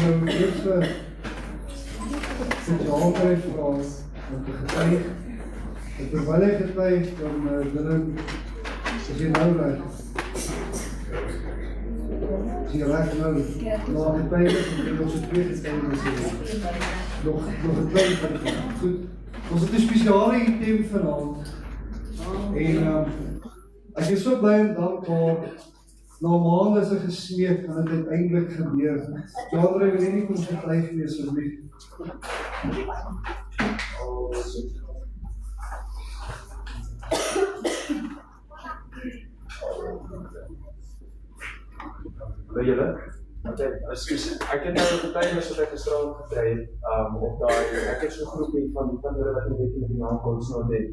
Nou, eers vir Jean-André vra om te getuig. En terwyl hy getuig, dan Dylan, is jy nou reg? Is jy reg nou? Na getuig, en ons het 2 getuiges nog een klein punt. Goed, ons het 'n spesiale item vanaand. En ek is so bly en dankbaar. Na maande is gesmeek en dit uiteindelik gebeur. Jean-André, wil jy nie kom getuig nie asseblief? Wil julle? Okay, ek het nou getuienis wat ek gisterand gekry het, op daai, ek het so 'n groepie van die kindere wat nie weet met die naam Goldsnow het.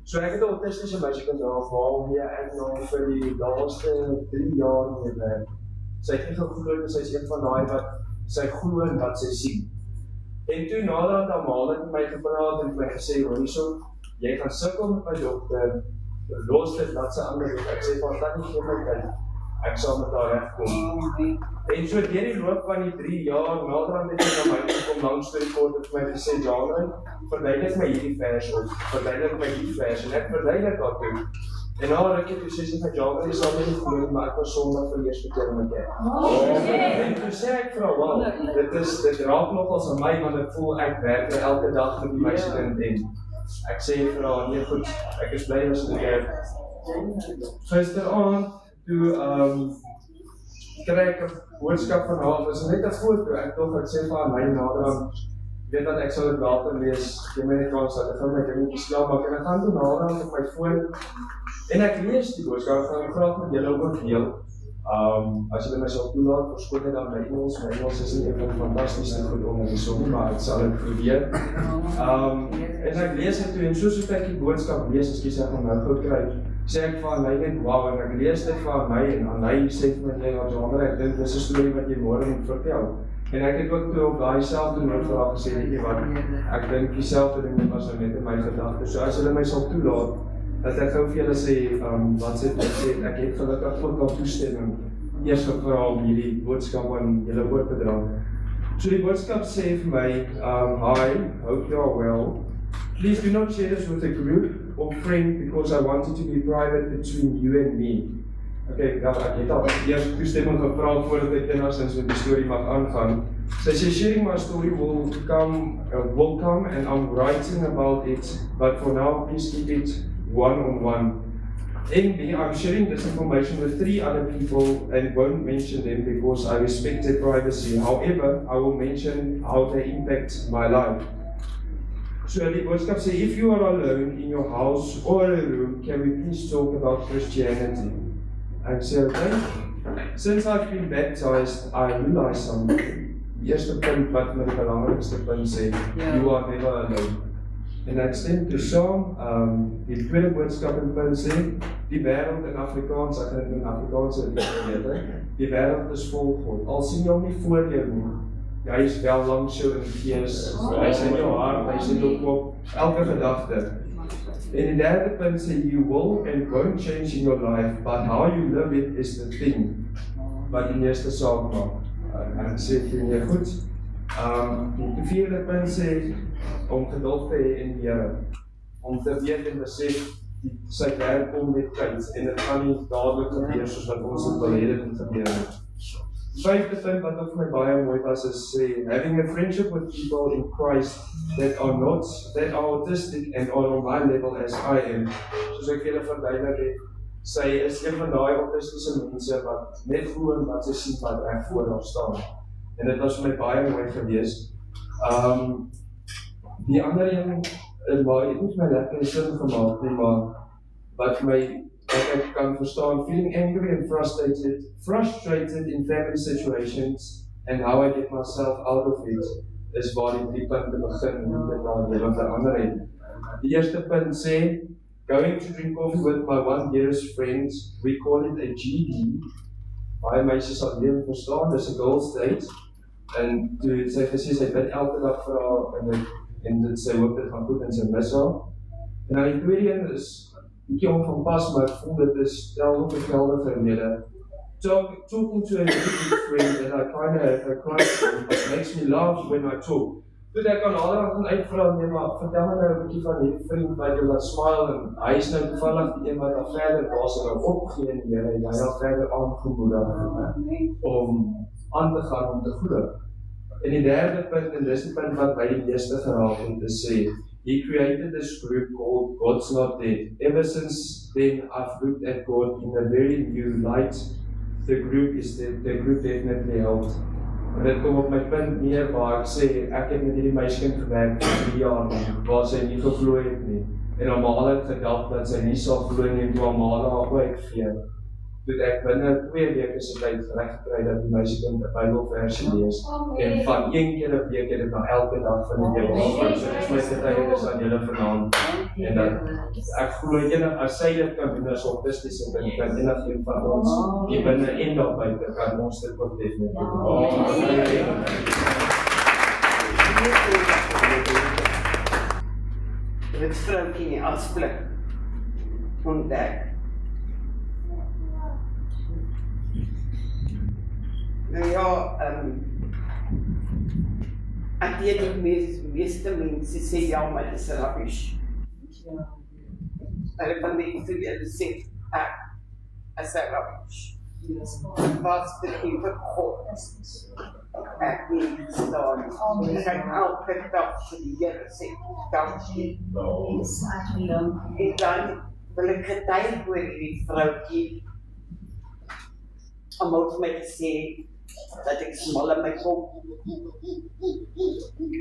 So ek het 'n autistische meisiekind waarmee ek nou vir die laaste 3 jaar mee werk. Sy het nie geglo en sy is een van daai wat sy glo en wat sy sien. En toe nadat Amal het met my gepraat en my gesê, hoor hierso, jy gaan sukkel met my dokter, los dit, laat sy ander doen. Ek sê, van dat nie vir my tyd. Ek sal met haar regkom. En so deur die loop van die 3 jaar, naderhand het sy na my gekom, lang storie kort, het my gesê, Jean-André, verduidelik my hierdie vers op, verduidelik my hierdie vers, en ek verduidelik dat toe. En na rukkie toe sê sy van Jean-André, sal my nie glo, maar ek was sondag vir eerste keer met jy. En toe sê ek vir haar, wow, dit raak nogals aan my, want ek voel ek werk elke dag met die meisiekind en ek sê vir haar, nee goed, ek is bly as ek gisteraan, toe kry ek 'n boodskap van haar, was net 'n foto, ek sê vir haar, my naderhand, weet dat ek sal dit later lees, gee my net kans dat ek gaan my dingetjies klaar maak, en ek gaan toe naderhand op my foon, en ek lees die boodskap, ek gaan graag met julle ook deel. As julle my sal toelaat, verskoon net aan my Engels is nie een van fantastiese goed om te som, maar ek sal dit probeer. En ek lees dit toe, en soos ek die boodskap lees, ekskuus ek gaan nou goed kry, sê ek van my net, wow, en ek lees dit van my, en aan my sê vir my, Jean-André, ek dink, dis 'n storie wat jy môre moet vertel. En ek het ook toe op daai selfde noot vir haar gesê, weet jy wat, ek dink dieselfde ding was nou net in my gedagtes, so as hulle my sal toelaat, dat ek gou vir julle sê, wat sê, ek het gelukkig ook al toestemming, eers gevra om hierdie boodskap aan julle oor te dra. So die boodskap sê vir my, hi, hope you are well. Please do not share this with a group or friend because I want it to be private between you and me. Okay, nou, ek het al eers toestemming gevra voordat ek enigstens met die storie mag aangaan. Sy sê, sharing my story will come and I'm writing about it, but for now, please keep it one-on-one. In I'm sharing this information with 3 other people and won't mention them because I respect their privacy. However, I will mention how they impact my life. So die boodskap sê, if you are alone in your house or a room, can we please talk about Christianity? Ek sê, okay, since I've been baptized, I realize something. Die eerste punt wat my die belangrikste punt sê, you are never alone. En ek stem toe saam, die tweede boodskap in punt sê, die wêreld in Afrikaans, ek het in Afrikaans die wêreld is vol God. Al sien jy hom nie voor jou nie, hy is wel langs jou in die gees, hy is in jou hart, hy is in jou kop, elke gedagte. En die derde punt sê, you will and won't change in your life, but how you live it is the thing, wat die meeste saak maak. En ek sê, vind jy goed? Die vierde punt sê, om geduld te hê in die Here, om te weet en besef, sy werk kom met tyd, en dit gaan nie dadelik gebeur, soos wat ons het wil hê dit moet gebeur. Vyfde punt wat ook vir my baie mooi was, is sê, having a friendship with people in Christ that are autistic and are on my level as I am. Soos ek julle verduidelik het, sy is een van daai autistische mense wat net glo en wat sy sien wat reg voor haar staan. En dit was vir my baie mooi gewees. Die ander een, waar het nie vir my lekker sin gemaakt nie, maar wat my wat ek kan verstaan, feeling angry and frustrated in family situations and how I get myself out of it, is waar die 3 punte begin en dit aan hele verander het. Die eerste punt sê, going to drink coffee with my one dearest friend, we call it a GD, baie meisies sal leer verstaan, dis 'n girls' date, en toe sy gesê, sy bid elke dag vir haar, en dit sy hoop dit gaan goed en sy mis haar. En dan die tweede een is, bietjie onvanpas, maar ek voel dit is tel ook 'n geldige rede. talking to a good friend and I kind of have a cry for him, but makes me laugh when I talk. Toe ek aan nader gaan uitvra, nee maar, vertel my nou 'n bietjie van hierdie vriend wat jy laat smile en hy is nou toevallig die een wat al verder daar so nou opgegee in die Here en hy al verder aangemoedig om aan te gaan om te glo. En die derde punt, en dis die punt wat by die meeste geraak om te sê, he created this group called God's Not Dead. Ever since then, I've looked at God in a very new light. The group definitely helped. En dit kom op my punt neer waar ek sê, ek het met hierdie meisie gewerk vir 3 jaar waar sy nie geglo het nie. En almal het gedagte dat sy nie sal glo nie en toe almal haar uitgegee. Toe ek binne 2 weke se tyd reg gekry dat die meisiekind 'n Bybelversie lees en van 1 keer 'n week het dit na elke dag van die Bybel gelees. So dis my getuienis aan julle vanaand en dat ek glo as sy dit kan doen as autisties en kan enigiemand van ons hier binne en daar buite kan ons dit ook definitief doen. Dit vroukie afspluk ontdek. Nou ja, ek weet die meeste mense sê ja, maar dit is rubbish. Hulle van die vir julle sê, ek is rubbish. Wat dit nie vir God is. Ek weet staan. Ek kan elke dag vir die Here sê, dankie. En dan wil ek getuig oor hierdie vroukie. Almal vir my gesê, dat ek smal in my kop,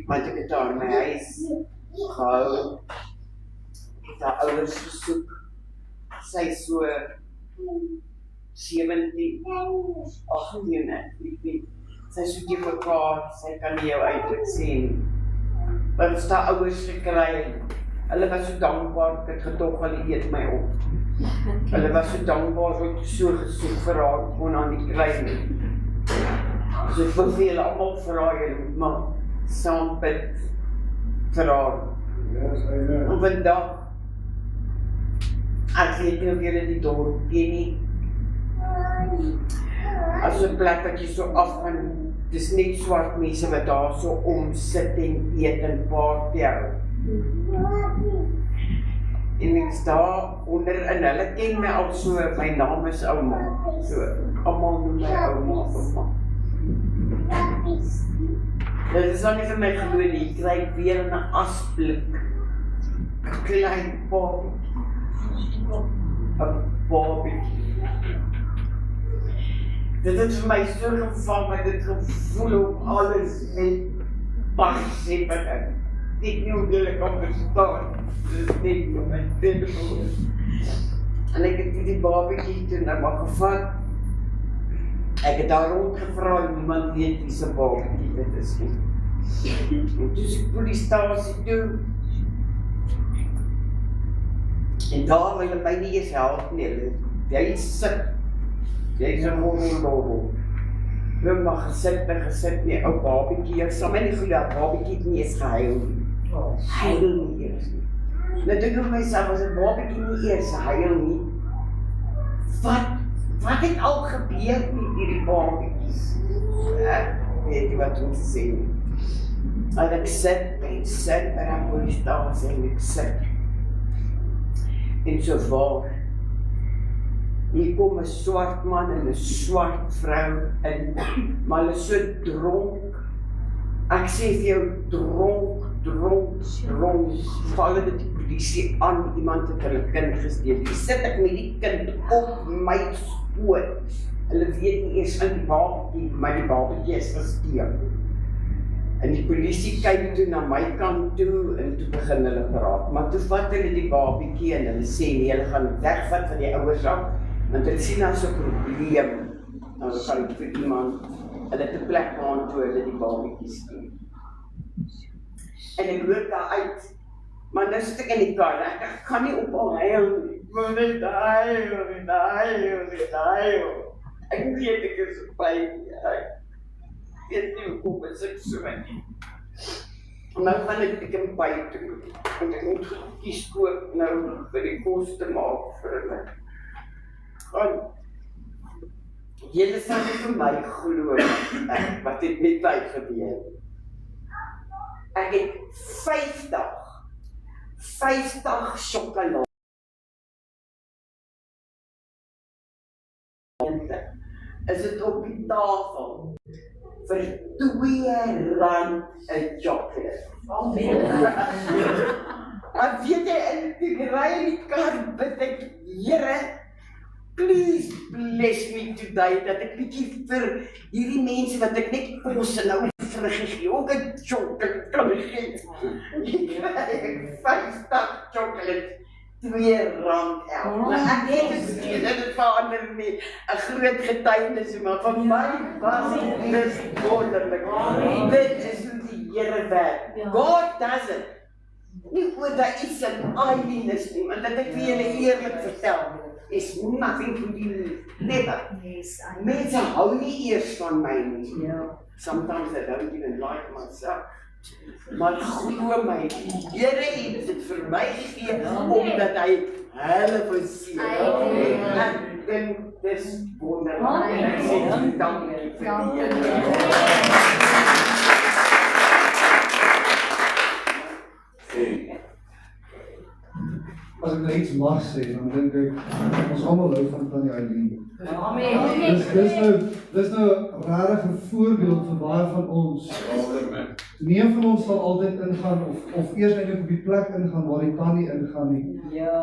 want ek het daar in my huis gehou, ek het haar ouers besoek, sy is so 17, 18, sy is so die mekaar, sy kan nie jou eindelijk sien, maar ons daar ouers gekry, hulle was so dankbaar, ek het gedog, hulle eet my op, hulle was so dankbaar, so so gesoek vir haar, gewoon aan die klein. So ek wil vir julle allemaal vraag, julle moet maar saam bid vir haar. En vandag, ek weet nie of julle die dorp ken nie. As een plek wat jy so afgaan, dis net swart mense wat daar so omsit en eet en party hou. En ek is daar onder, en hulle ken my al so, my naam is Ouma, so, allemaal noem my Ouma. Dit is al nie vir my glo nie, ek kry weer in 'n asblik, 'n klein babie. Dit het vir my so geval, met dit gevoel om alles net bars het, ek weet nie hoe julle kan verstaan. Dit is net vir my telefoon. En ek het die babiekie toe nou maar gevat. Ek het daar rondgevra en niemand weet wie se babiekie dit is nie. En toe is ek polistasie toe. En daar wil hulle my nie eens help nie. Jy sit. Jy is 'n morreldobbel. Jy mag gesit nie, ou babiekie. Ek sal my nie glo dat babiekie nie eens gehuil nie. Huil nie eers nie. Nou dink ek myself, as 'n babiekie nie eers huil nie, wat het al gebeur met hierdie babiekies? Ek weet nie wat om te sê nie. En ek sit by die polistasie en ek sit. En so waar, hier kom 'n swart man en 'n swart vrou in, maar hulle is so dronk. Ek sê vir jou, dronk, val hulle die polisie aan, iemand het hulle kind gesteel. Die sit ek met die kind op my skoot. Hulle weet nie eers in die babiekie, maar die babiekie is gesteel. En die polisie kyk toe na my kant toe, en toe begin hulle praat. Maar toe vat hulle die babiekie en hulle sê nie, hulle gaan wegvat van die ouers af, want hulle sien as 'n probleem. Nou gaan ek vir iemand, hulle het 'n plek aan toe hulle die babiekie sien. En ek loop daar uit, maar nou sit ek in die kar, ek kan nie ophou huil nie. Maar net huil. Ek weet ek is pyn, ek weet nie hoekom is ek so nie. En nou gaan ek in by toe, en ek moet kies koop nou vir die kos te maak vir hulle. Julle sal nie vir my glo wat het met my gebeur. Ek het 50 sjokolade. Is dit op die tafel vir R2 'n chocolate. En weet jy, en ek ry in die kar, bid ek, Here, please bless me today, dat ek bietjie vir hierdie mense wat ek net kos en nou vruggie, ook 'n chocolate kan gee. 50 chocolate. R2 elk. Ek het gesien, dit verander nie 'n groot getuienis, maar vir my was dit wonderlik. Dit is hoe die Here werk. God does it. Nie oor dat iets in eileen is nie, maar dat ek vir julle eerlik vertel, is nothing to do, never. Mense hou nie eers van my nie. Sometimes I don't even like myself. Maar glo my, die Here het dit vir my gegee, omdat hy hulle beseer. En dit is wonderlik. En ek sê dankie vir die Here. As ek nou iets mag sê, dan dink ek, ons almal hou van Tannie Eileen. Dis nou regtig 'n voorbeeld vir baie van ons. Nie een van ons sal altyd ingaan of eers eintlik op die plek ingaan waar die tannie ingaan nie.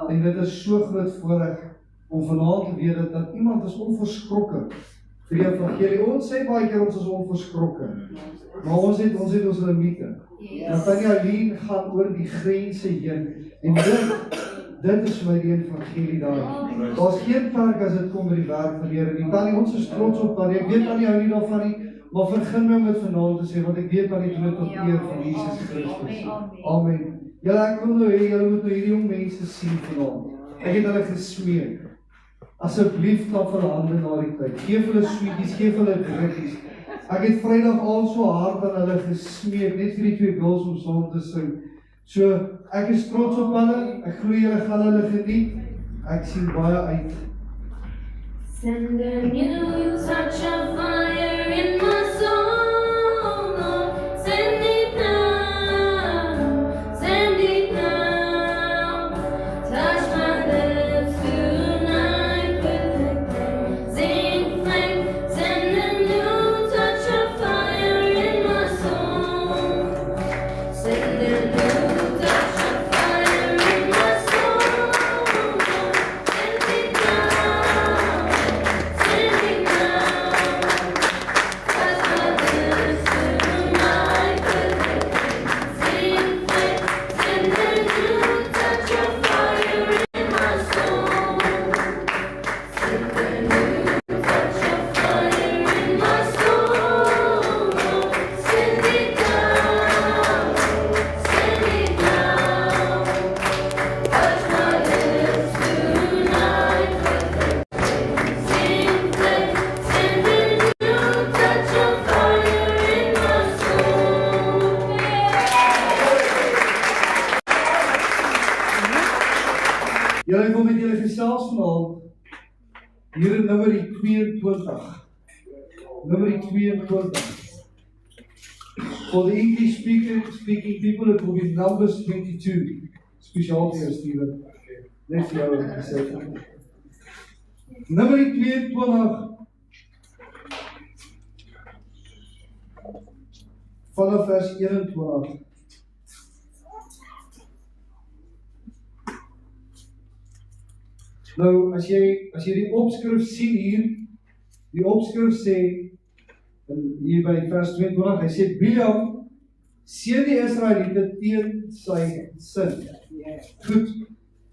En dit is so groot voorreg om vanaand te weet dat iemand is onverskrokke vir die evangelie. Ons sê baie keer ons is onverskrokke, maar ons het ons limite. Tannie Eileen gaan oor die grense heen en dit is vir my die evangelie daar. Daar's geen perk as dit kom by die werk van die Here nie. Tannie, ons is trots op Tannie. Ek weet Tannie hou nie daarvan nie, maar vergun my om dit vanaand te sê, want ek weet Tannie doen dit tot eer van Jesus Christus. Amen. Julle, ek wil nou hê, julle moet nou hierdie jong mense sien vanaand. Ek het hulle gesmeek. Asseblief klap hulle hande na die tyd. Geef hulle sweeties, geef hulle drukkies. Ek het Vrydag al so hard aan hulle gesmeek, net vir die twee girls om saam te sing. So, ek is trots op hulle, ek glo julle gaan hulle geniet, ek sien baie uit. Send a new touch of fire in my soul, Lord. Send it now, send it now. Touch my lips tonight with a blazing flame. Send a new touch of fire in my soul. Send a new touch of fire in my soul, Lord. Send it now, send it now. Touch my lips tonight with a blazing flame. Send a new touch of fire in my soul. Send a new touch of fire in my soul, Lord. Send it now, send it now. Touch my lips tonight with a blazing flame. Send a new touch of fire in my soul. Julle kom met julle gesels vanaand, hier in nummer 22. Nummer 22. For the English speaking people, it will be Numbers 22. Speciaal vir jou, Steven. Net vir jou gesê. Nummer 22. Vanaf vers 21. Nou, as jy die opskrif sien hier, die opskrif sê, hier by vers 22, hy sê, Bileam seën die Israeliete teen sy sin. Goed,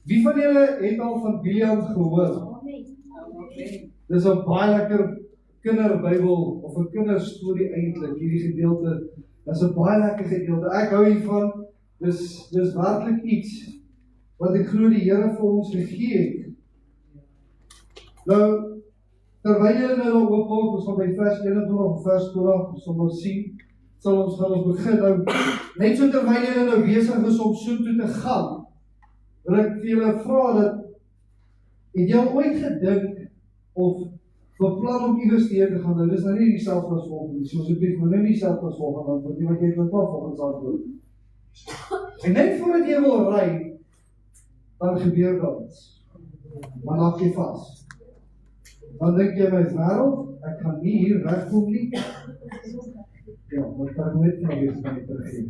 wie van julle het al van Bileam gehoor? Dis 'n baie lekker kinderbybel, of 'n kinderstorie eintlik, hierdie gedeelte, dis 'n baie lekker gedeelte, ek hou hiervan, dis werklik iets, wat ek glo die Here vir ons gegee het. Nou, terwyl julle nou oopmaak, ons gaan by vers 21 of vers 20, ons sal maar sien, gaan ons begin nou, net so terwyl julle nou besig is om soontoe te gaan, wil ek vir julle vra dat, het jy ooit gedink, of beplan om iewers te gaan, nou dis nou nie dieselfde as volgende, so asseblief moet nou nie dieselfde as volgende antwoord nie, want jy het wat wel volgens antwoord. En net voordat jy wil ry, dan gebeur daar iets. Maar laat jy vas. Dan dink jy my wêreld, ek gaan nie hier wegkom nie. Ja, wat kan net nou weer van die teruggeef.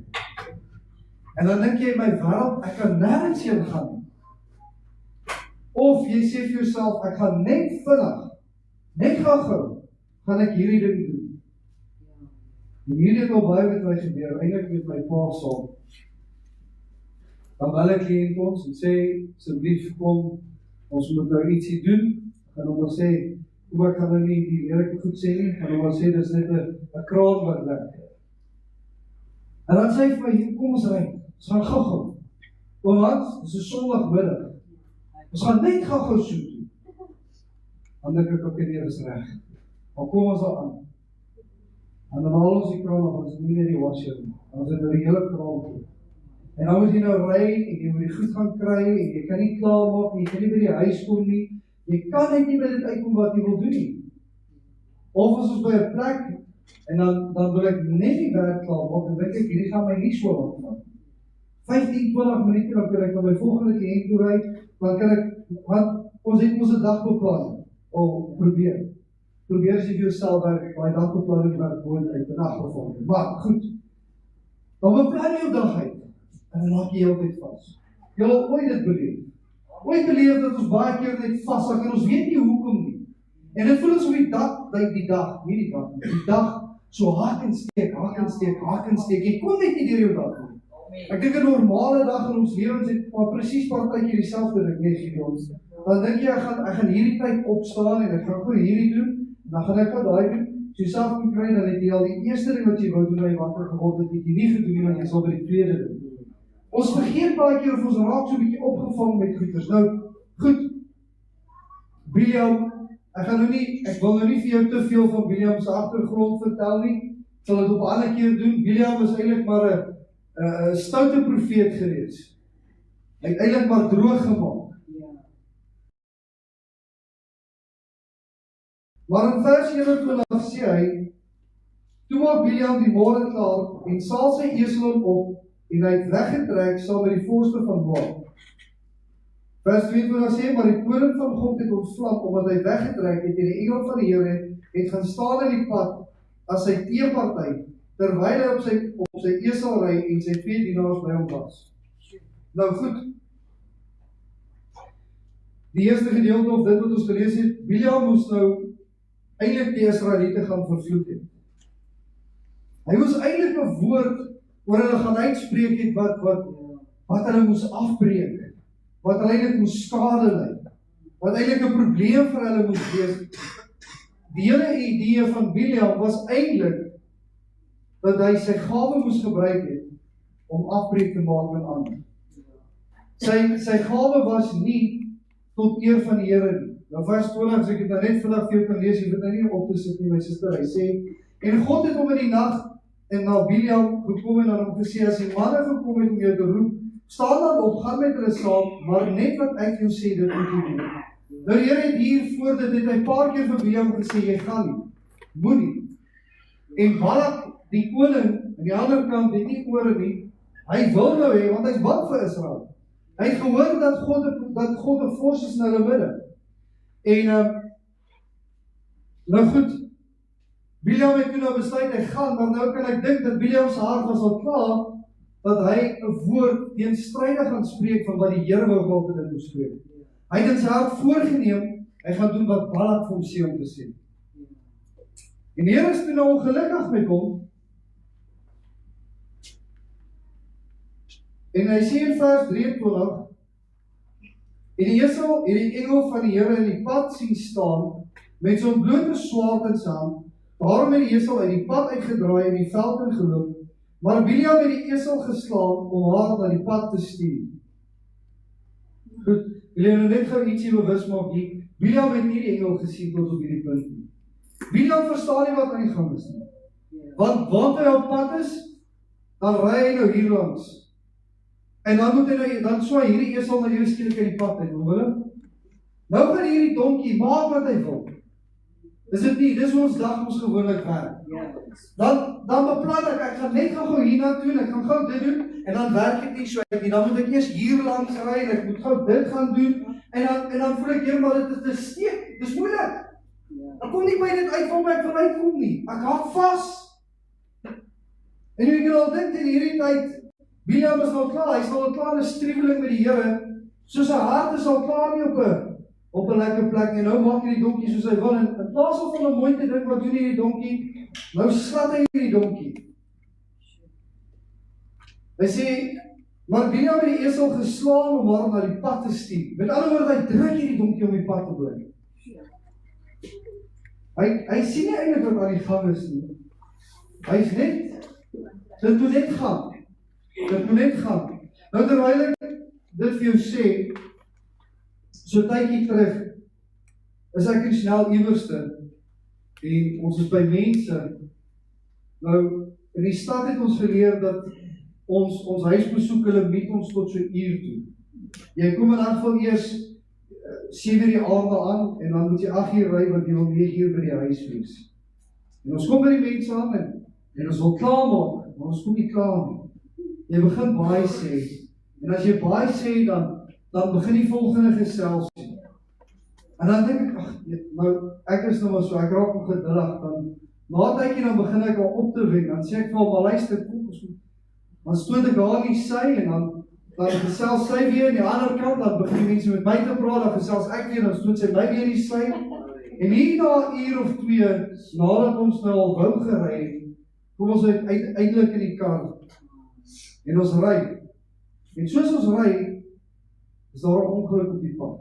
En dan dink jy my wêreld, ek kan nergens heen gaan nie. Of jy sê vir jouself, ek gaan net vinnig, net gou, gaan ek hierdie ding doen. En hierdie het al baie met my gebeur, eintlik met my pa saam. Dan bel ek kliënt ons en sê, asseblief kom, ons moet nou ietsie doen. En dan maar sê, hoe ek gaan nou nie die lelike goed sê nie, en dan maar sê, dis net 'n kraan wat lek. En dan sê hy vir my, kom ons ry, ons gaan gou. Want, dis 'n Sondagmiddag. Ons gaan net gou soek doen. Dan dink ek, okay, nee, dis reg. Maar kom ons daar aan. En dan haal ons die kraan af, ons nie net die washer nie. Dan is dit nou die hele kraan toe. En dan moet jy nou ry, en jy moet die goed gaan kry, en jy kan nie klaarmaak nie, jy kan nie by die huis kom nie, jy kan net nie by dit uitkom wat jy wil doen nie. Of as ons by 'n plek, en dan wil ek net die werk klaarmaak, en dink ek, hierdie gaan my nie so lang vat. 15-20 minute, dan kan ek na my volgende kliënt toe ry, dan kan ek, want ons het ons 'n dagbeplanning, probeer as jy vir jouself werk, my dagbeplanning werk nooit uit, in geval. Maar goed, dan beplan jy jou dag uit, en dan laat jy jou tyd vas. Jy wil ooit dit beleef. Ooit beleef dat ons baie keer net vasraak, en ons weet nie hoekom nie. En dit voel asof die dag so hak en steek, jy kom net nie deur jou dag nie. Ek dink 'n normale dag in ons lewens het maar presies partykeer dieselfde ding nie Gideon. Dan dink jy ek gaan hierdie tyd opstaan en ek gaan gou hierdie doen, dan gaan ek daai doen. So jouself moet kry dan het jy al die eerste ding wat jy wou doen by wakker geword het, jy nie gedoen nie, want jy sal by die tweede doen. Ons vergeet baie keer of ons raak so 'n bietjie opgevang met goeders. Nou, goed. Biliam, ek wil nou nie vir jou te veel van Biliam se agtergrond vertel nie. Ek sal dit op 'n ander keer doen. Biliam is eintlik maar 'n stoute profeet gewees. Hy het eintlik maar droog gemaak. Maar in vers 21 sê hy, toe maak Biliam die môre klaar en saal sy esel op en hy het weggetrek saam met die voorste van Moab. Vers 22 sê, maar die toorn van God het ontvlam omdat hy weggetrek het en die engel van die Here het gaan staan in die pad as sy teeparty, terwyl hy op sy esel ry en sy 2 dienaars by hom was. Nou goed, die eerste gedeelte of dit wat ons gelees het, Biliam moes nou eintlik die Israeliete gaan vervloek het. Hy moes eintlik 'n woord oor hulle gaan uitspreek het wat hulle moes afbreek, wat hulle eintlik moes skade lei, wat eintlik 'n probleem vir hulle moes wees. Die hele idee van Biliam was eintlik dat hy sy gawe moes gebruik het om afbreek te maak met ander. Sy gawe was nie tot eer van die Here nie. Nou vers 20, as ek het nou net vandag vir jou kan lees, jy weet nou nie op te sit nie, my suster, hy sê, en God het hom in die nag en na Biliam gekom en aan hom gesê, as die manne gekom het om jou te roep, staan dan op, gaan met hulle saam, maar net wat ek jou sê, dit moet jy doen. Nou die Here het hier voor dit, het hy 'n paar keer vir Biliam gesê, jy gaan nie, moenie. En Balak, die koning, aan die ander kant, het nie ore nie, hy wil nou hê, want hy is bang vir Israel. Hy het gehoor dat God 'n vors is in hulle midde. En, nou goed, Biliam het nou besluit, hy gaan, maar nou kan ek dink dat Biliam se hart was al klaar, dat hy 'n woord teenstrydig gaan spreek van wat die Here wou gehad het in moes spreek. Hy het in sy hart voorgeneem, hy gaan doen wat Balak vir hom sê om te sê. En die Here is toe nou ongelukkig met hom, en hy sê in vers 23, en die esel het die engel van die Here in die pad sien staan, met so'n blote swaard in sy hand, daarom het die esel uit die pad uitgedraai en die veld ingeloop, maar Biliam het die esel geslaan om haar na die pad te stuur. Goed, wil nou net gou ietsie bewus maak hier, Biliam het nie die engel gesien tot op hierdie punt nie. Biliam verstaan nie wat aan die gang is nie. Want waar hy op pad is, dan ry hy nou hier langs. En dan moet hy nou, dan swaai hierdie esel na jou skielik in die pad uit, hoor hulle? Nou gaan hierdie donkie maak wat hy wil. Is dit nie? Dis hoe ons dag ons gewoonlik werk. Dan beplan ek gaan net gou hiernatoe en ek gaan gou dit doen en dan werk ek nie so uit nie. Dan moet ek eers hier langs ry en ek moet gou dit gaan doen en dan voel ek maar dit is steek. Dis moeilik. Ek kom nie by dit uit waar ek wil uitkom nie. Ek hak vas. En jy kan al dink in hierdie tyd, Biliam is al klaar, hy is al klaar 'n streweling met die Here. So sy hart is al klaar nie op 'n lekker plek nie. Nou maak hy die donkie soos hy wil en in plaas van om mooi te dink wat doen hierdie donkie, nou slat hy hierdie donkie. Hy sê, maar Biliam het die esel geslaan om haar na die pad te stuur. Met ander woorde, hy druk hierdie donkie om die pad te bly. Hy sien nie eintlik wat aan die gang is nie. Hy is net, dit moet net gaan. Dit moet net gaan. Nou terwyl ek dit vir jou sê, so tydjie terug, is ek in snel ewerste, en ons is by mense. Nou, in die stad het ons geleer dat ons huisbesoek, hulle bied ons tot so uur toe. Jy kom in elk geval eers 7 die aand aan, en dan moet jy 8 uur ry, want jy wil 9 uur by die huis wees. En ons kom by die mense aan, en ons wil klaar maak, maar ons kom nie klaar nie. Jy begin baie sê, en as jy baie sê, dan begin die volgende gesels. En dan dink ek, nou, ek is nou maar so, ek raak ongeduldig, dan na tydjie dan begin ek al op te wen, dan sê ek vir maar luister, dan stoot ek daar nie sy, en dan gesels sy weer aan die ander kant, dan begin die mense met my te praat, dan gesels ek weer, dan stoot sy my weer nie sy, en hier na 1 uur of 2, nadat ons nou al wou gery, kom ons uiteindelik in die kar, en ons ry, en soos ons ry, is daar 'n ongeluk op die pad.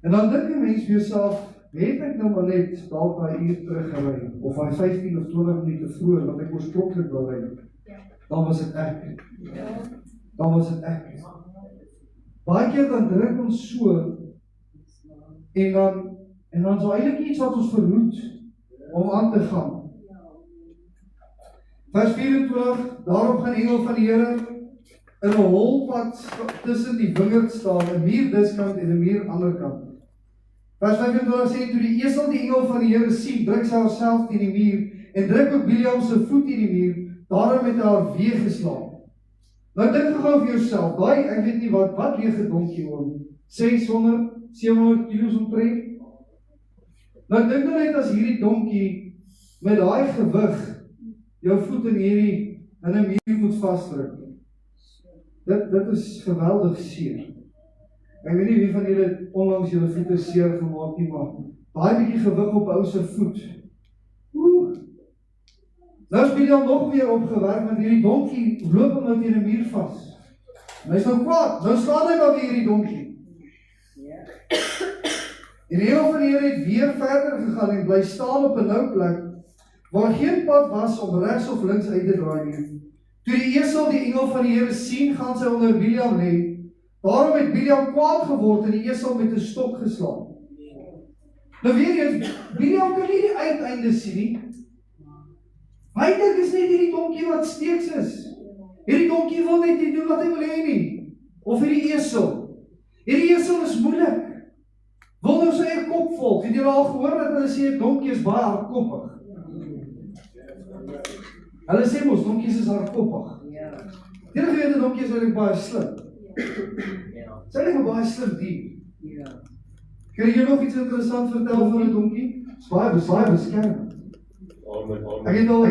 En dan dink die mens vir jouself, het ek nou maar net dalk daai uur teruggery, of daai 15 of 20 minute vroeër, wat ek oorspronklik wou ry, dan was dit ek. Dan was dit ek. Baie keer dan druk ons so, en dan so eintlik iets wat ons verhoed, om aan te gaan. Vers 24, daarop gaan engel van die Here in 'n holpad tussen die wingerd staan, 'n muur diskant en 'n muur ander kant. Vers 25 sê, toe die esel die engel van die Here sien, druk sy haarself teen die muur, en druk ook Biliam se voet in die muur, daarom het hy haar weer geslaan. Nou dink gou vir jouself, daai, ek weet nie wat weeg 'n donkie om, 600, 700 kilos omtrent. Nou dink nou net as hierdie donkie met daai gewig jou voet in 'n muur moet vasdruk. Dit is geweldig seer. Ek weet nie wie van julle onlangs julle voete seer gemaak nie, maar baie bietjie gewig op ou se voet. Nou is Biliam nog weer opgewerk, want hierdie donkie loop hom nou teen 'n muur vas. En hy is nou kwaad, nou slaan hy maar weer hierdie donkie. En die engel van die Here het weer verder gegaan en bly staan op 'n nou plek, waar geen pad was om regs of links uit te draai nie. Toe die esel die engel van die Here sien, gaan sy onder Biliam lê. Daarom het Biliam kwaad geword en die esel met 'n stok geslaan. Nou weer eens, Biliam kan nie die uiteinde sien nie. Hy dink is net hierdie donkie wat steeks is. Hierdie donkie wil net nie doen wat hy wil hê nie. Of hierdie esel. Hierdie esel is moeilik. Wil nou sy eie kop volg. Het julle al gehoor dat hulle sê 'n donkie is baie hardkoppig? Hulle sê mos donkies is hardkoppig. Julle weet 'n donkie is eintlik baie slim. Sy is 'n baie slim dier. Kan jy nog iets interessant vertel van 'n donkie? Dis baie beskermend. Ek het al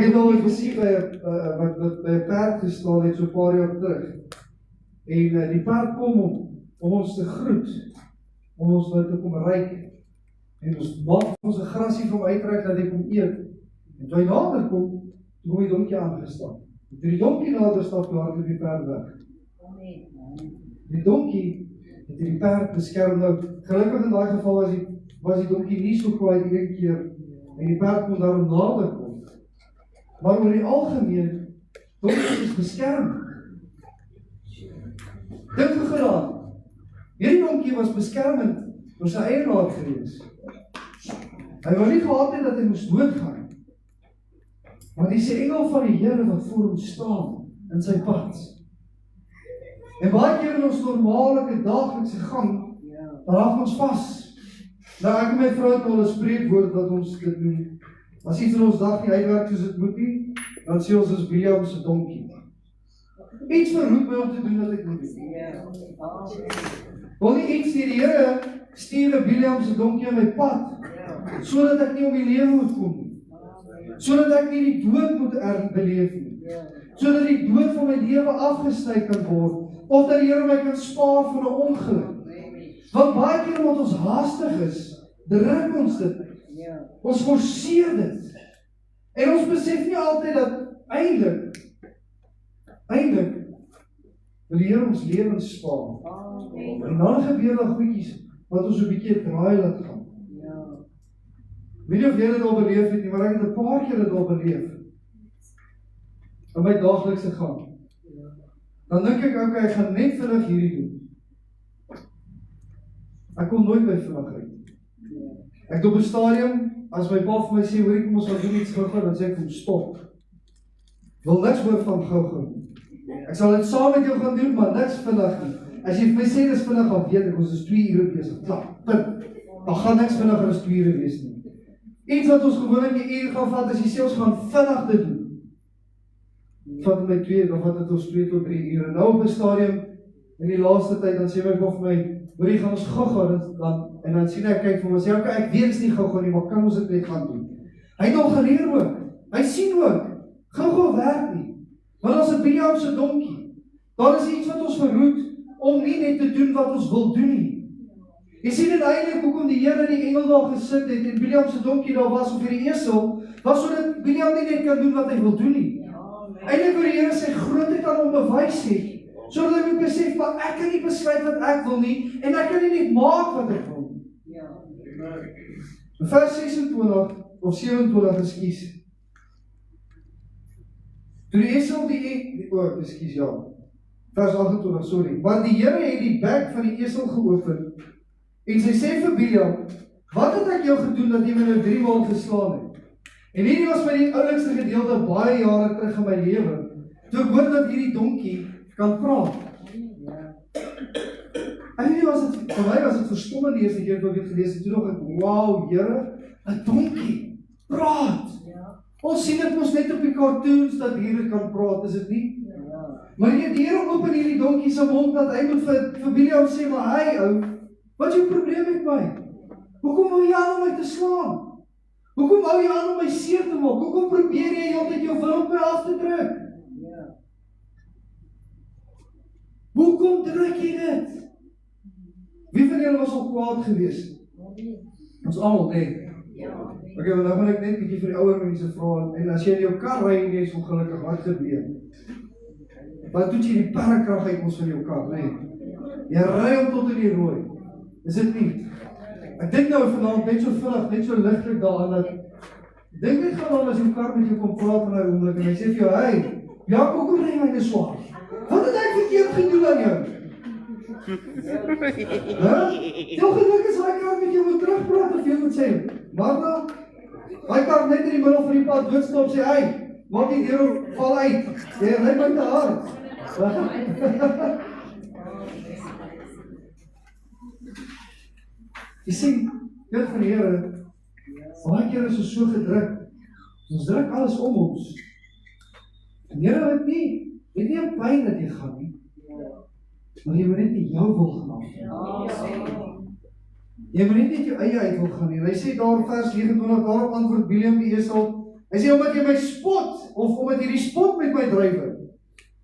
gesien wat by 'n perd gestaan het so 'n paar jaar terug. En die perd kom om ons te groet, om ons te kom ryk. En ons maak ons 'n grasie vir hom uitreik dat hy kom eet. En toe hy nader kom die donkie aangestaan. En toe die donkie nader stap, toe hardloop die perd weg. Die donkie het die perd beskerm. Nou, gelukkig in daai geval was die donkie nie so kwaad een keer en die perd kon daarom nader kom. Maar oor die algemeen, donkies is beskerm. Dink gedaan, hierdie donkie was beskermend door sy eienaar gewees. Hy wou nie gehad het dat hy moes doodgaan. Maar dis die engel van die Here wat voor hom staan in sy pad. En baie keer in ons normale daaglikse gang, dan raak ons vas. Nou ek en my vrou het al 'n spreekwoord wat ons dit doen. As iets in ons dag nie uitwerk soos dit moet nie, dan sê ons is Biljam se donkie. Iets verroep my om te doen wat ek moet doen. Wil nie iets sê, die Here stuur 'n Biljam se donkie in my pad, sodat ek nie om die lewe moet kom nie. Sodat ek nie die dood moet beleef nie. Sodat die dood van my lewe afgesny kan word, of dat die Here my kan spaar van 'n ongeluk. Want baie keer omdat ons haastig is, druk ons dit. Ons forceer dit. En ons besef nie altyd dat eintlik wil die Here ons lewens spaar. En dan gebeur daar goedjies wat ons 'n bietjie draai laat gaan. Weet nie of jy dit al beleef het nie, maar ek het 'n paar keer dit al beleef. In my daaglikse gang. Dan dink ek, okay, ek gaan net vinnig hierdie doen. Ek kom nooit by vinnig uit. Ek het op 'n stadium, as my pa vir my sê, hoor ek kom ons gaan doen iets gou-gou, dan sê ek vir hom, stop. Wil niks hoor van gou-gou. Ek sal dit saam met jou gaan doen, maar niks vinnig nie. As jy vir my sê, dis vinnig, dan weet ek, ons is 2 ure besig. Klap, punt. Dan gaan niks vinniger as 2 ure wees nie. Iets wat ons gewoonlik 'n uur gaan vat, as jy sê, ons gaan vinnig dit doen. Vat my 2, dan vat dit ons 2 tot 3 ure. Nou op 'n stadium, in die laaste tyd, dan sê my pa vir my, hoor jy, gaan ons gou-gou, en dan sien ek, kyk vir my, sê, okay, ek weet is nie gou-gou nie, maar kan ons dit net gaan doen? Hy het al geleer ook, hy sien ook, gou-gou werk nie, want as 'n Biljam se donkie, daar is iets wat ons verhoed, om nie net te doen wat ons wil doen nie. Jy sien dit eintlik hoekom die Here in die engel daar gesit het, en Biljam se donkie daar was, of die esel, was sodat Biljam nie net kan doen wat hy wil doen nie. Eintlik waar die Here sy grootheid aan hom bewys het, sodat hy moet besef, maar ek kan nie besluit wat ek wil nie, en ek kan nie net maak wat ek wil nie. In vers 26, of 27, ekskuus. Toe die esel vers 28, sorry. Maar die Here het die bek van die esel geopen, en sy sê vir Biljam, wat het ek jou gedoen, dat jy my nou 3 maal geslaan het? En hierdie was my die oulikste gedeelte baie jare terug in my lewe, toe ek hoor dat hierdie donkie kan praat. En vir my was het verstommend die eerste keer toe ek het gelees, en toe nog ek, wow, Here, 'n donkie, praat! Ons sien dit mos net op die cartoons, dat diere kan praat, is dit nie? Maar die Here open hierdie donkie se mond, dat hy moet vir Biljam sê, maar hy, ou, wat is jou probleem met my? Hoekom wil jy aan om my te slaan? Hoekom hou jy aan om my seer te maak? Hoekom probeer jy altyd jou wil op my af te druk? Hoekom druk jy dit? Wie van julle was al kwaad geweest? Ons almal, denk. Ok, maar nou gaan ek net bietjie vir die ouer mense vra, en as jy in jou kar ry en jy is ongelukkig, wat gebeur? Wat doet jy die perrekrag uit ons van jou kar, nee? Jy ry om tot in die rooi. Is dit nie? Ek dink nou vanaand net so vinnig, net so ligtelik daaraan dat dink net gewoon as jou kar met jou kom praat van 'n oomblik en hy sê vir jou, hey, Jakob, hoekom ry jy so hard? Wat het ek verkeerd gedoen aan jou? Jou geluk is hy kar met jou moet terugpraat of jy moet sê, Marna, hy kan net in die middel van die pad doodstop sê, hey, maak die deur op, val uit, jy ry my te hard. Jy sien, kind van die Here, baie keer is ons so gedruk, ons druk alles om ons. En die Here het nie 'n pyn dat jy gaan nie, maar jy moet net nie jou wil gaan af. Jy moet net jou eie uit wil gaan nie. En hy sê daar vers 29, daarop antwoord Biljam die esel, hy sê, omdat jy my spot, of omdat jy die spot met my drywe,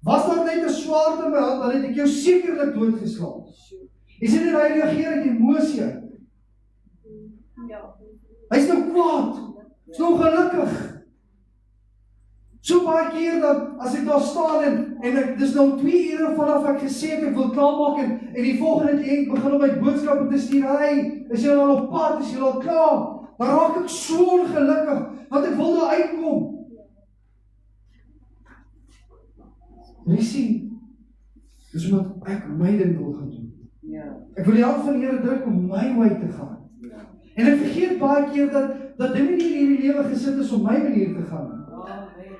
was daar net 'n swaard in my hand, dan het ek jou sekerlik doodgeslaan. Jy sê net, hy reageer uit emosie. Hy is nou kwaad, hy is nou gelukkig. So baie keer dat, as ek daar staan en dis nou 2 ure vanaf ek gesê het, ek wil klaarmaak en die volgende keer begin om my boodskappe te stuur, hey, is jy al op pad, is jy al klaar, dan raak ek so ongelukkig, want ek wil daar uitkom. En jy sien, dis omdat ek my ding wil gaan doen. Ek wil die hand van die Here druk om my way te gaan. En ek vergeet baie keer dat dinge nie in hierdie lewe gesit is om my manier te gaan.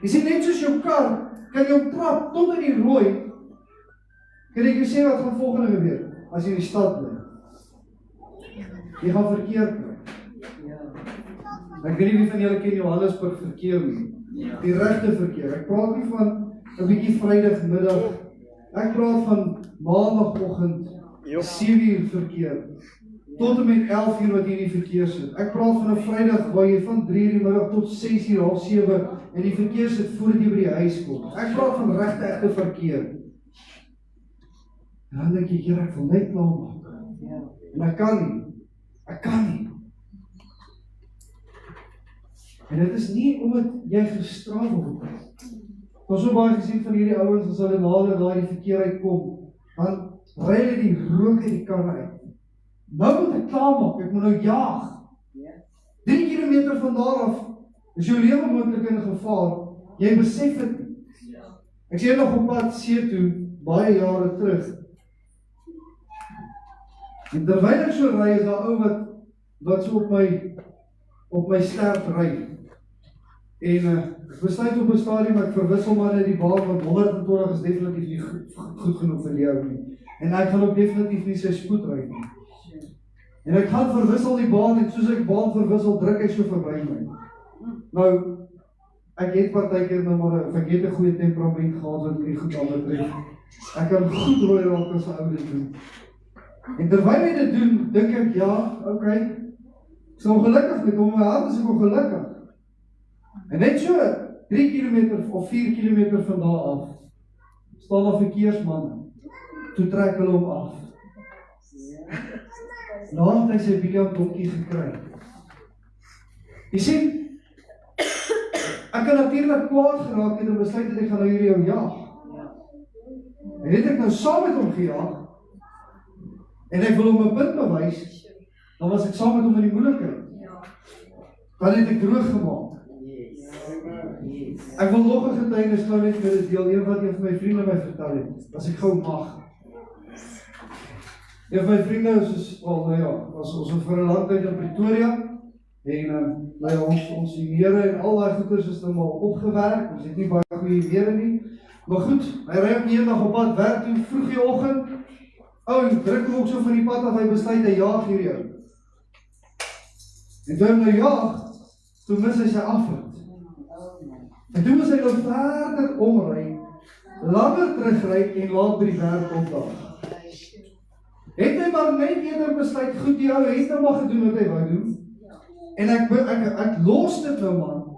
Jy sien, net soos jou kar, kan jou trap tot in die rooi, kan ek jou sê wat gaan volgende gebeur, as jy in die stad bly. jy gaan verkeer kry. Ek weet nie wie van julle ken Johannesburg verkeer nie. Die regte verkeer. Ek praat nie van 'n bietjie Vrydagmiddag. Ek praat van Maandagoggend 7 uur verkeer. Tot en met 11 uur wat jy in die verkeer sit. Ek praat van 'n Vrydag waar jy van 3 uur die middag tot 6 uur, half 7 in die verkeer sit voordat jy by die huis kom. Ek praat van regte egte verkeer. En dan dink jy, Here, ek wil net klaar maak. En ek kan nie. Ek kan nie. En dit is nie omdat jy gestraf word. Ek het so baie gesien van hierdie ouens as hulle nader daai die verkeer uitkom, dan ry hulle die rook uit die karre uit. Nou moet ek klaar maak, ek moet nou jaag. 3 kilometer van daar af is jou lewe moontlik in gevaar. Jy besef dit nie. Ek sien nog op pad see toe, baie jare terug. En terwyl ek so ry, is daar ou wat so op my sterk ry. En ek besluit op 'n stadium ek verwissel maar net die baan, want 120 is definitief nie goed genoeg vir die ou nie. En ek gaan ook definitief nie sy spoed ry nie. En ek gaan verwissel die baan en soos ek baan verwissel, druk hy so verby my. Nou, ek het partykeer nou maar, of ek het 'n goeie temperament gehad wat my goed aanbetref. Ek kan goed rooi raak as 'n ou dit doen. En terwyl hy dit doen, dink ek, ja, okay, ek is ongelukkig met hom, my hart is ek ongelukkig. En net so 3 kilometer of 4 kilometer van daar af, staan daar verkeersmanne, toe trek hulle hom af. Nou het hy sy William donkie gekry. Jy sien, ek kan natuurlik kwaad geraak het en besluit dat ek gaan nou hierdie jou jaag. En het ek nou saam met hom gejaag, en ek wil hom 'n punt bewys, dan was ek saam met hom in die moeilikheid. Dan het ek droog gemaak. Ek wil nog 'n getuienis nou net met dit deel, een wat een van my vriende my vertel het, as ek gou mag. Een van my vriende is al, nou ja, ons vir 'n lang tyd in Pretoria, en nou ja, ons die mere en al die goeders is nou maar opgewerk, ons het nie baie goeie mere nie, maar goed, hy ry ook eendag op pad werk toe, vroeg die oggend, druk hom ook so van die pad af, hy besluit, hy jaag hierdie ou. En toe hy nou jaag, toe mis hy sy afrit. En toe moes hy nou verder omry, langer terugry en laat by die werk opdaag. Het hy maar net eerder besluit, goed, die ou het nou maar gedoen wat hy wou doen. En ek los dit nou man,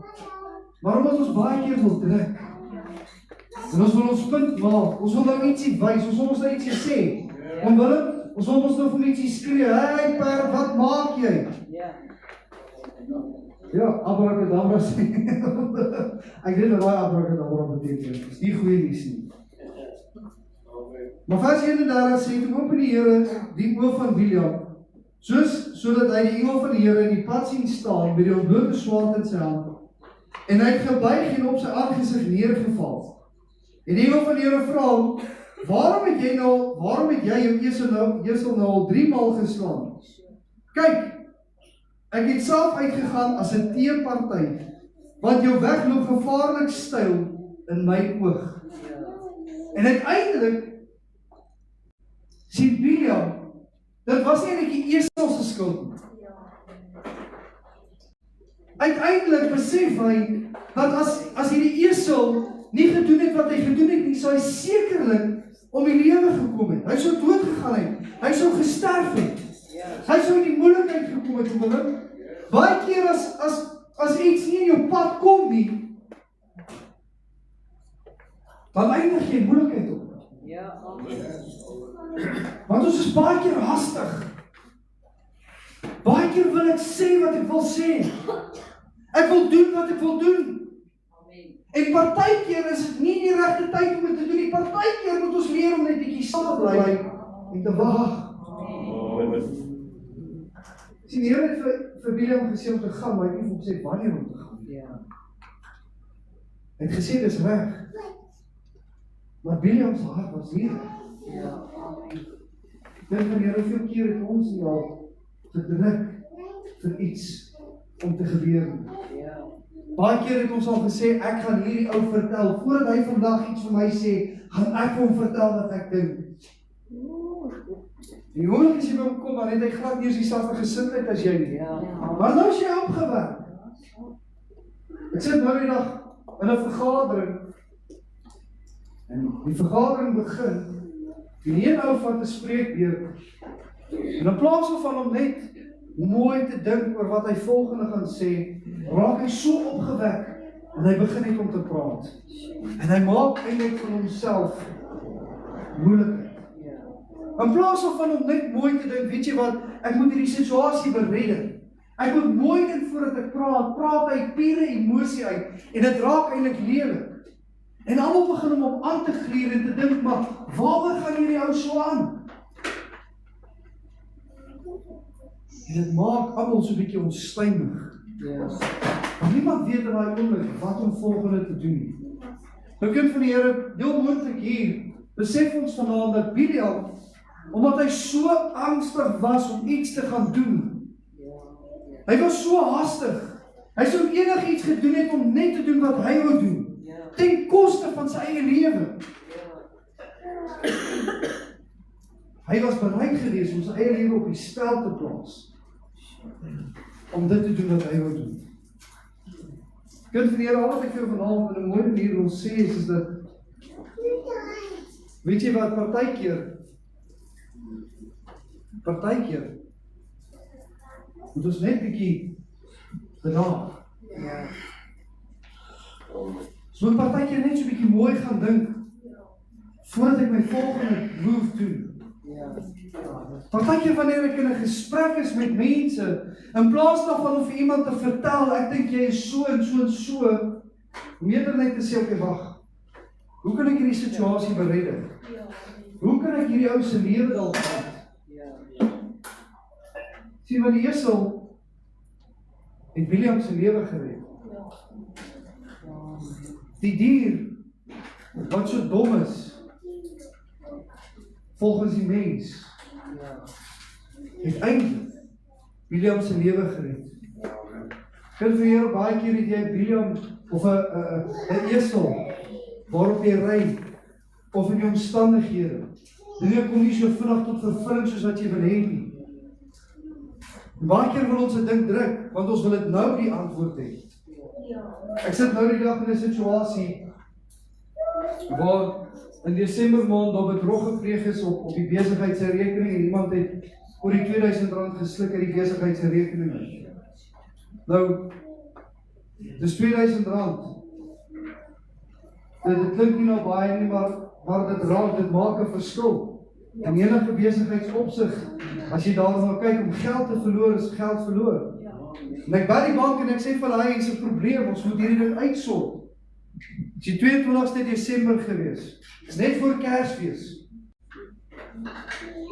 maar omdat ons baie keer wil druk, en ons wil ons punt maak, ons wil nou ietsie wys, ons wil ons nou ietsie sê, en ons wil ons nou vir ietsie skree, hey perd, wat maak jy? Ja, abracadabra sê. Ek weet wat abracadabra beteken, is nie goeie nuus nie. Maar vers 31 sê, toe open die Here die oog van William, sodat hy die engel van die Here in die pad sien staan, met die ontblote swaard in sy hand, en hy het gebuig en op sy aangesig neergeval. En die engel van die Here vra hom, waarom het jy jou esel nou al 3 maal geslaan? Kyk, ek het self uitgegaan as 'n teeparty, want jou weg loop gevaarlik styl in my oog. En uiteindelik sien William, dit was nie net die esel se skuld nie. Uiteindelik besef hy, dat as hierdie esel nie gedoen het wat hy gedoen het nie, sou hy sekerlik om die lewe gekom het. Hy sou dood gegaan het, hy sou gesterf het. Hy sou in die moeilikheid gekom het, omwille. Baie keer as iets nie in jou pad kom nie, dan eindig jy moeilikheid op. Want ons is baie keer hastig. Baie keer wil ek sê wat ek wil sê. Ek wil doen wat ek wil doen. En partykeer is dit nie die regte tyd om dit te doen nie. Partykeer moet ons leer om net bietjie stil te bly en te wag. Sien, die Here het vir William gesê om te gaan, maar hy het nie gesê wanneer om te gaan. Hy het gesê dis reg. Maar William se hart was nie reg. Ek dink van die Here veel keer het ons nie al gedruk vir iets om te gebeur. Baie keer het ons al gesê, ek gaan hierdie ou vertel, voordat hy vandag iets vir my sê, gaan ek hom vertel wat ek dink. Die oomblik as jy by hom kom, dan het hy glad nie eens dieselfde gesindheid as jy nie. Maar nou is jy opgewek. Ek sit nou die dag in 'n vergadering, en die vergadering begin, en die een ou vat 'n spreekbeurt, en in plaas van hom net mooi te dink oor wat hy volgende gaan sê, raak hy so opgewek, en hy begin net om te praat. En hy maak eintlik van homself moeilikheid. In plaas van hom net mooi te dink, weet jy wat, ek moet hierdie situasie beredder. Ek moet mooi dink voordat ek praat uit pure emosie uit, en dit raak eintlik lelik. En almal begin om aan te gluur en te dink, maar waaroor gaan hierdie ou so aan? En dit maak almal so 'n bietjie onstuimig. Want niemand weet in daai oomblik wat om volgende te doen. Nou kind van die Here, heel moontlik hier, besef ons vanaand dat Biliam, omdat hy so angstig was om iets te gaan doen, hy was so haastig, hy sou enigiets gedoen het om net te doen wat hy wou doen, ten koste van sy eie lewe. Hy was bereid geweest om sy eie lewe op die spel te plaas, om dit te doen wat hy wou doen. Kind van die Here, al wat ek vir vanaand in 'n mooi manier wil sê is dat, weet jy wat, partykeer moet ons net bietjie bedaag. So 'n partykeer net so bietjie mooi gaan dink voordat ek my volgende move doen. Partykeer wanneer ek in 'n gesprek is met mense, in plaas daarvan om vir iemand te vertel, ek dink jy is so en so en so, om eerder net te sê, okay, wag, hoe kan ek hierdie situasie beredder? Hoe kan ek hierdie ou se lewe dalk red? Sien, want die esel het Biliam se lewe gered. Die dier, wat so dom is, volgens die mens, het eintlik Biliam se lewe gered. Kind van die Here, baie keer het jy Biliam, of 'n esel, waarop jy ry, of in die omstandighede, dinge kom nie so vinnig tot vervulling soos wat jy wil hê nie. Baie keer wil ons 'n ding druk, want ons wil dit nou die antwoord hê. Ek sit nou die dag in 'n situasie waar in Desember maand daar bedrog gepleeg is op die besigheid se rekening, en iemand het oor die R2000 gesluk uit die besigheid se rekening. Nou, dis R2000. Dit klink nie nou baie nie, maar dit maak 'n verskil. In enige besigheidsopsig, as jy daarna kyk, om geld te verloor, is geld verloor. En ek by die bank en ek sê vir hulle, is 'n probleem, ons moet hierdie ding uitsort. Dit is die 22ste Desember gewees, net voor Kersfees.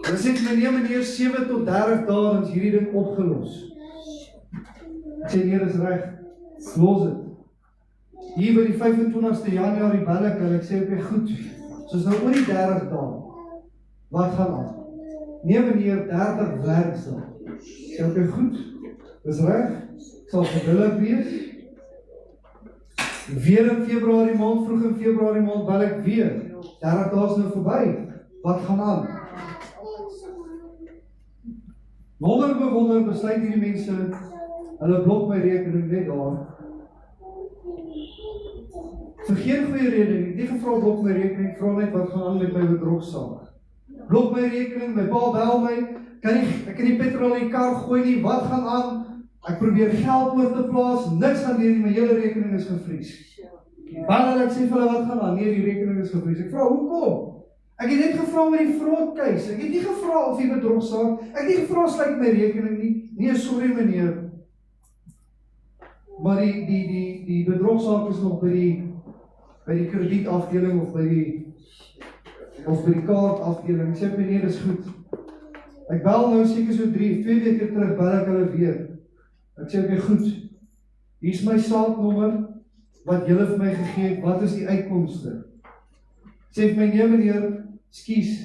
Hulle sê vir my, nee meneer, 7 tot 30 dae, dan is hierdie ding opgelos. Ek sê, nee, dis reg, los dit. Hier by die 25ste Januarie bel ek, en ek sê, okay, goed, soos nou oor die 30 dae, wat gaan aan? Nee meneer, 30 werksdae. Ek sê, okay, goed, dis reg, ek sal geduldig wees. Weer in Februarie maand, vroeg in Februarie maand, bel ek weer. 30 dae is nou verby. Wat gaan aan? Wonder besluit hierdie mense, hulle blok my rekening net daar. Vir geen goeie rede, ek het nie gevra blok my rekening, ek vra net wat gaan aan met my bedrogsaak. Blok my rekening, my pa bel my, ek kan nie petrol in die kar gooi nie, wat gaan aan? Ek probeer geld oor te plaas, niks gaan deur nie, my hele rekening is gevries. Wanneer ek sê vir hulle wat gaan aan, nee, die rekening is gevries. Ek vra, hoekom? Ek het net gevra oor die fraud case, ek het nie gevra of die bedrogsaak, ek het nie gevra sluit my rekening nie, nee, sorry meneer. Maar die bedrogsaak is nog by die kredietafdeling of by die kaartafdeling. Ek sê meneer, dis goed. Ek bel nou seker so 2 weke terug, bel ek hulle weer. Ek sê, okay, goed, hier is my saaknommer, wat julle vir my gegee het, wat is die uitkomste? Sê vir my, nee meneer, skies,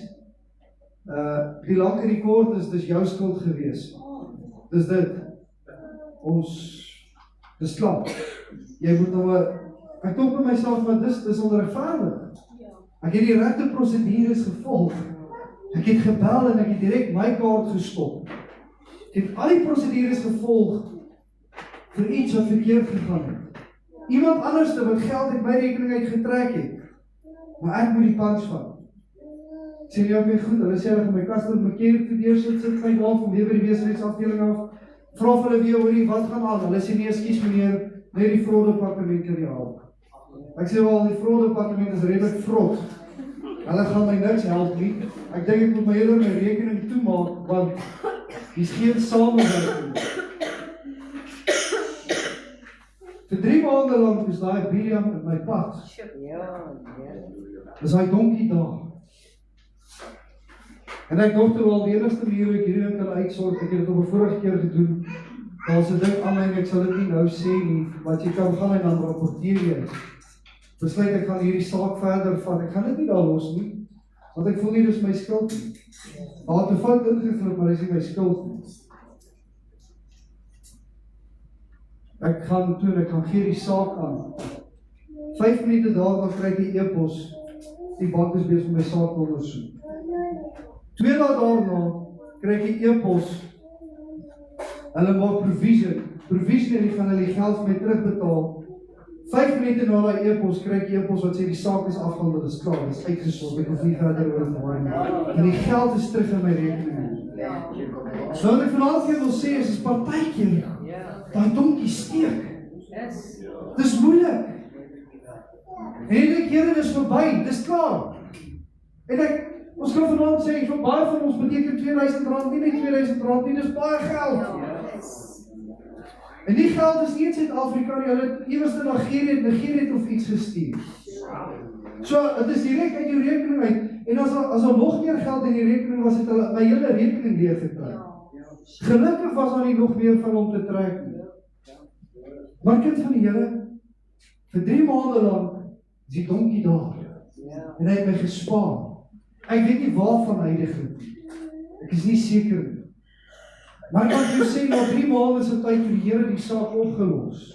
die lang in die kort is, dis jou skuld gewees. Dis dit, dis klaar. Jy moet nou, ek dink by myself, maar dis onregverdig. Ek het die regte prosedures gevolg. Ek het gebel en ek het direk my kaart gestop. Ek het al die prosedures gevolg vir iets wat verkeerd gegaan het. Iemand anderste wat geld uit my rekening uitgetrek het, maar ek moet die punch vat. Sê jy ook weer goed, hulle sê hulle gaan my customer care toe deursit, sit my daar van weer by die besigheidsafdeling af, vra vir hulle weer oor die wat gaan aan. Hulle sê nee, ekskuus meneer, net die fraud departement kan jy help. Ek sê wel, die fraud departement is redelik vrot. Hulle gaan my niks help nie. Ek dink ek moet my hele my rekening toemaak, want dis geen samewerking. Vir 3 maande lang is daai Biliam in my pad. Is hy donkie daar. En ek dink toe al die enigste manier hoe ek hierdie ding kan uitsorg, ek het dit op 'n vorige keer gedoen. Daar's 'n ding aan my en ek sal dit nie nou sê nie, wat jy kan gaan en dan rapporteer jy. Besluit ek gaan hierdie saak verder vat. Ek gaan dit nie daar los nie, want ek voel nie dis my skuld nie. Daar het 'n fout ingegryp, maar dis nie my skuld nie. Ek gaan toe en ek gaan gee die saak aan. 5 minute daarna kry ek die e-pos. Die bank is besig om my saak te ondersoek. 2 dae daarna kry ek die e-pos. Hulle maak provision. Provision en die gaan hulle die geld vir my terugbetaal. 5 minute na daai e-pos kry ek e-pos wat sê die saak is afgehandel, dit is klaar, dit is uitgesort, ek hoef nie verder oor te worry nie. En die geld is terug in my rekening. So wat ek vanaand vir wil sê is partykeer daai donkie steek. Dis moeilik. En die kere dis verby, dis klaar. En ons kan vanaand sê, vir baie van ons beteken R2000 nie net R2000 nie, dis baie geld. En die geld is nie in Suid-Afrika nie, hulle het iewers in Nigeria het of iets gestuur. So, het is direk uit jou rekening uit, en as daar nog meer geld in die rekening was, het hulle my hele rekening leeggetrek. Gelukkig was daar nie nog meer van om te trek nie. Maar kind van die Here, vir 3 maande lang is die donkie daar. En hy het my gespaar. Ek weet nie waarvan hy dit gedoen. Ek is nie seker nie. Maar ek kan jou sê, na 3 maande se tyd het die Here die saak opgelos.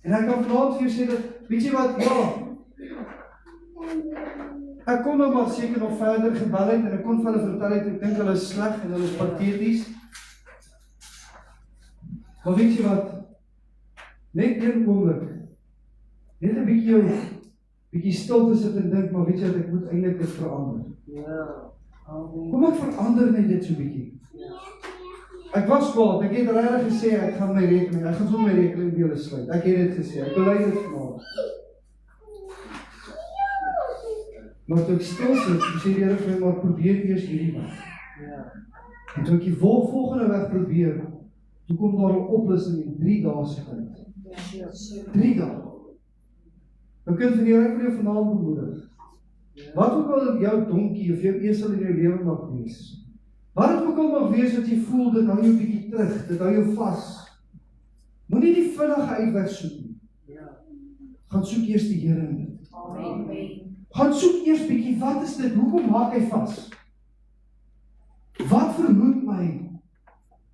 En ek kan vanaand vir jou sê dat, weet jy wat, ja, ek kon nou maar seker nog verder gebel het, en ek kon vir hulle vertel het, ek dink hulle is sleg en hulle is patheties. Maar weet jy wat, net een oomblik, net 'n bietjie stil te sit en dink, maar weet jy wat, ek moet eintlik dit verander. Kom ek verander net dit so bietjie. Ek was kwaad, ek het regtig gesê, ek gaan my rekening weer sluit. Ek het dit gesê, ek bely dit vanaand. Maar toe ek stil sit, sê die Here vir my, maar probeer eers hierdie weg. En toe ek die volgende weg probeer, toe kom daar 'n oplossing in 3 dae se tyd. 3 dae. Nou kind van die Here, ek wil jou vanaand bemoedig. Wat ook al jou donkie of jou esel in jou lewe mag wees, wat het ook al mag wees wat jy voel, dit hou jou bietjie terug, dit hou jou vas. Moenie die vinnige uitweg soek nie. Gaan soek eers die Here in dit. Gaan soek eers bietjie, wat is dit? Hoekom maak hy vas? Wat verhoed my?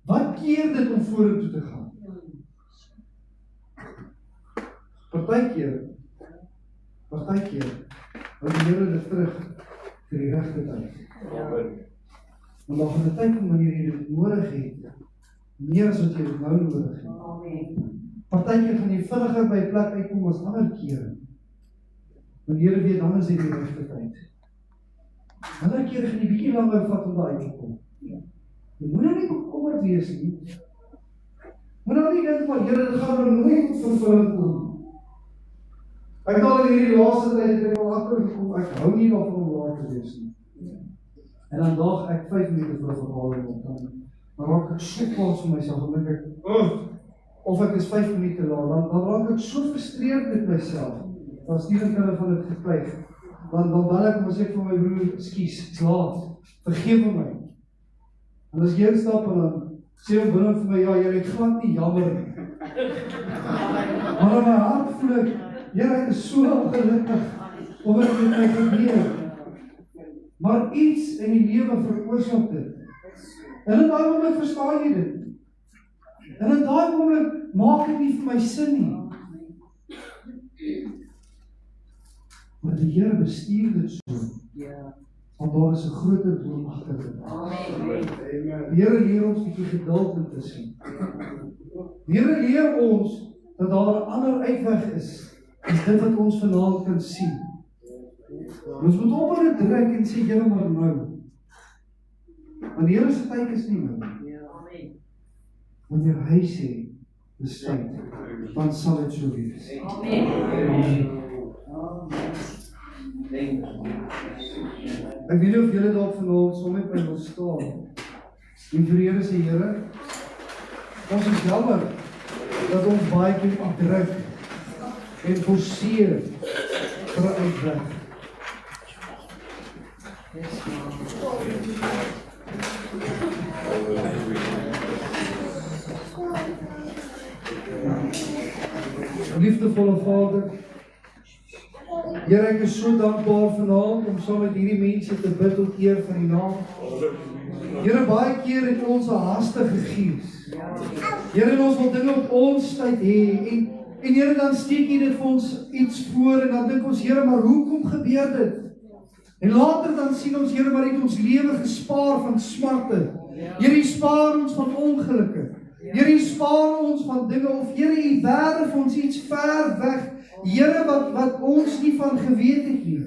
Wat keer dit om vorentoe te gaan? Partykeer, hou die Here dit terug vir die regte tyd. Want daar gaan 'n tyd kom wanneer jy dit nodig het, meer as wat jy dit nou nodig het. Partykeer gaan jy vinniger by 'n plek uitkom as ander kere. Want die Here weet, dan is dit die regte tyd. Ander kere gaan jy bietjie langer vat om daar uit te kom. Jy moet nie bekommerd wees nie. Moet nou nie dink, maar Here, dit gaan nooit vervulling kom. Ek al in hierdie laaste tyd het ek al agtergekom, ek hou nie daarvan om waar te wees nie. En dan daag ek 5 minute vir 'n verhaling op, dan raak ek so kwaad vir myself, dan dink ek, of ek is 5 minute laat, dan raak ek so frustreerd met myself. Dan Steven kan van dit gepleeg. Dan bel ek en sê vir my broer, ekskuus, ek's laat, vergewe my. En as jy instap en dan sê hom binne vir my, ja, jy het glad nie jammer nie. Maar in my hart voel ek, Here, ek is so ongelukkig oor wat met my gebeur. Maar iets in die lewe veroorsaak dit. En in daai oomblik verstaan jy dit. En in daai oomblik maak dit nie vir my sin nie. Maar die Here bestuur dit so. Want daar is 'n groter doel agter dit. Die Here leer ons 'n bietjie geduld in te sien. Die Here leer ons dat daar 'n ander uitweg is, as dit wat ons vanaand kan sien. Ons moet ophou dit druk en sê, Here, maar nou. Want die Here se tyd is nie nou. Wanneer hy sê, dis tyd, dan sal dit so wees. Amen. Ek weet nie of julle dalk vanaand saam met my wil staan. En vir Here sê, Here, ons is jammer dat ons baie keer afdruk en forceer vir 'n uitweg. Liefdevolle Vader, Here, ek is so dankbaar vanaand om saam met hierdie mense te bid tot eer van die naam. Here, baie keer het ons 'n haastige gees. Here, ons wil dinge op ons tyd hê en Here, dan steek jy dit vir ons iets voor en dan dink ons, Here, maar hoekom gebeur dit? En later dan sien ons, Here, maar het ons lewe gespaar van smarte. Here, jy spaar ons van ongelukke. Here, jy spaar ons van dinge, of Here, jy berg vir ons iets ver weg, Here, wat ons nie van geweet het nie.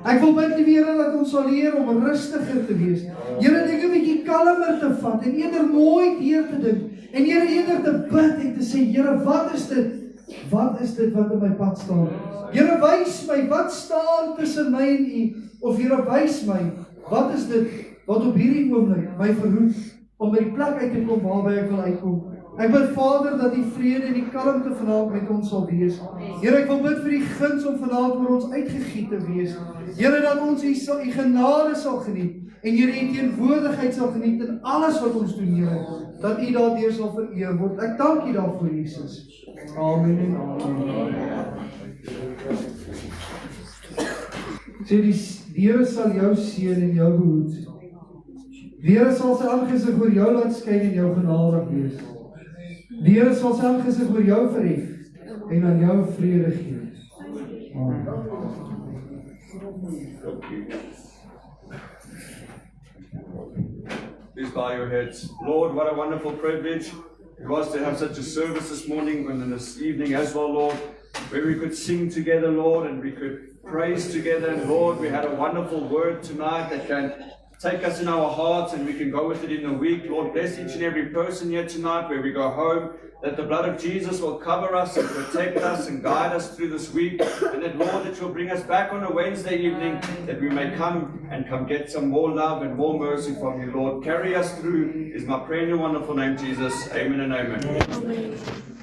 Ek wil bid, liewe Here, dat ons sal leer om rustiger te wees. Here, dinge 'n bietjie kalmer te vat en eerder mooi deur te dink. En Here, eerder te bid en te sê, Here, wat is dit? Wat is dit wat in my pad staan? Here, wys my, wat staan tussen my en U? Of Here, wys my, wat is dit wat op hierdie oomblik my verhoed om by die plek uit te kom waarby ek wil uitkom? Ek bid, Vader, dat die vrede en die kalmte vanaand met ons sal wees. Here, ek wil bid vir die guns om vanaand oor ons uitgegiet te wees. Here, dat ons U genade sal geniet. En Here, U teenwoordigheid sal geniet in alles wat ons doen, Here. Dat U daardeur sal vereer word. Ek dank U daarvoor, Jesus. Amen en amen. Sê die Here sal jou seën en jou behoed. Die Here sal sy aangesig oor jou laat skyn en jou genadig wees. Die Here sal sy aangesig oor jou verhef en aan jou vrede gee. Amen. Please bow your heads. Lord, what a wonderful privilege it was to have such a service this morning and this evening as well, Lord, where we could sing together, Lord, and we could praise together. And Lord, we had a wonderful word tonight that can take us in our hearts and we can go with it in the week. Lord, bless each and every person here tonight where we go home, that the blood of Jesus will cover us and protect us and guide us through this week. And that, Lord, that you'll bring us back on a Wednesday evening, that we may come get some more love and more mercy from you, Lord. Carry us through is my prayer in your wonderful name, Jesus. Amen and amen.